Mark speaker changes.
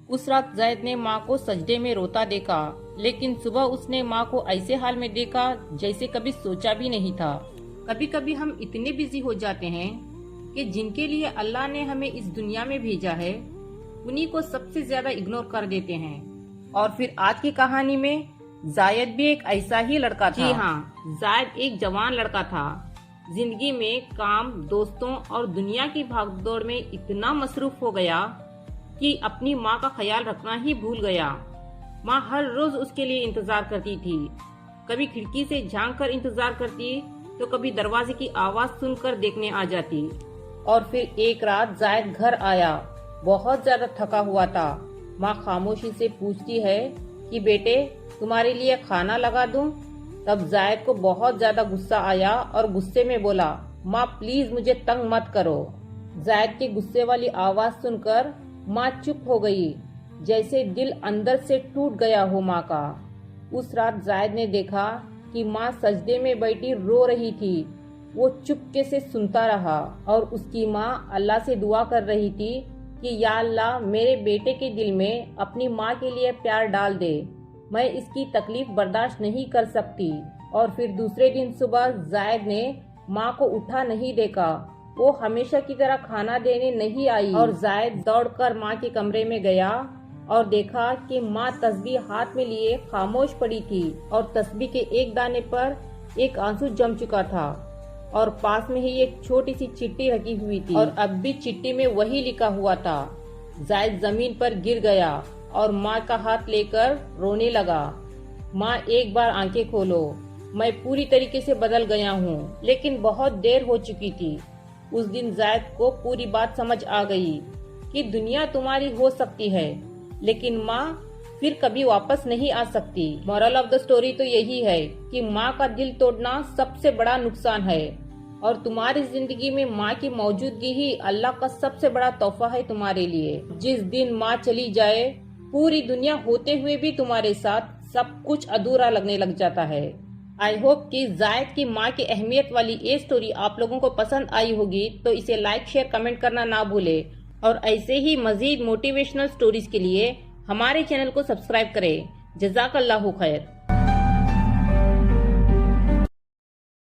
Speaker 1: उस रात जायद ने माँ को सजदे में रोता देखा, लेकिन सुबह उसने माँ को ऐसे हाल में देखा जैसे कभी सोचा भी नहीं था। कभी कभी हम इतने बिजी हो जाते हैं कि जिनके लिए अल्लाह ने हमें इस दुनिया में भेजा है उन्हीं को सबसे ज्यादा इग्नोर कर देते हैं। और फिर आज की कहानी में जायद भी एक ऐसा ही लड़का था। जी हाँ, जायद एक जवान लड़का था। जिंदगी में काम, दोस्तों और दुनिया की भागदौड़ में इतना मसरूफ हो गया कि अपनी माँ का ख्याल रखना ही भूल गया। माँ हर रोज उसके लिए इंतजार करती थी। कभी खिड़की से झांक कर इंतजार करती तो कभी दरवाजे की आवाज सुनकर देखने आ जाती। और फिर एक रात जायद घर आया, बहुत ज्यादा थका हुआ था। माँ खामोशी से पूछती है कि बेटे तुम्हारे लिए खाना लगा दूं? तब जायद को बहुत ज्यादा गुस्सा आया और गुस्से में बोला, माँ प्लीज मुझे तंग मत करो। जायद की गुस्से वाली आवाज सुनकर माँ चुप हो गई, जैसे दिल अंदर से टूट गया हो माँ का। उस रात जायद ने देखा कि माँ सजदे में बैठी रो रही थी। वो चुपके से सुनता रहा और उसकी माँ अल्लाह से दुआ कर रही थी कि या अल्लाह मेरे बेटे के दिल में अपनी माँ के लिए प्यार डाल दे, मैं इसकी तकलीफ बर्दाश्त नहीं कर सकती। और फिर दूसरे दिन सुबह जायद ने माँ को उठा नहीं देखा। वो हमेशा की तरह खाना देने नहीं आई और जायद दौड़कर माँ के कमरे में गया और देखा कि माँ तस्बीह हाथ में लिए खामोश पड़ी थी और तस्बीह के एक दाने पर एक आंसू जम चुका था और पास में ही एक छोटी सी चिट्ठी रखी हुई थी और अब भी चिट्ठी में वही लिखा हुआ था। जायद जमीन पर गिर गया और माँ का हाथ लेकर रोने लगा। माँ एक बार आंखें खोलो, मैं पूरी तरीके से बदल गया हूँ, लेकिन बहुत देर हो चुकी थी। उस दिन जायद को पूरी बात समझ आ गई कि दुनिया तुम्हारी हो सकती है लेकिन माँ फिर कभी वापस नहीं आ सकती। मॉरल ऑफ द स्टोरी तो यही है कि माँ का दिल तोड़ना सबसे बड़ा नुकसान है और तुम्हारी जिंदगी में माँ की मौजूदगी ही अल्लाह का सबसे बड़ा तोहफा है तुम्हारे लिए। जिस दिन माँ चली जाए पूरी दुनिया होते हुए भी तुम्हारे साथ सब कुछ अधूरा लगने लग जाता है। आई होप कि जायद की माँ की अहमियत वाली ये स्टोरी आप लोगों को पसंद आई होगी, तो इसे लाइक शेयर कमेंट करना ना भूले और ऐसे ही मजीद मोटिवेशनल स्टोरीज के लिए हमारे चैनल को सब्सक्राइब करें। जज़ाकल्लाहु खैर।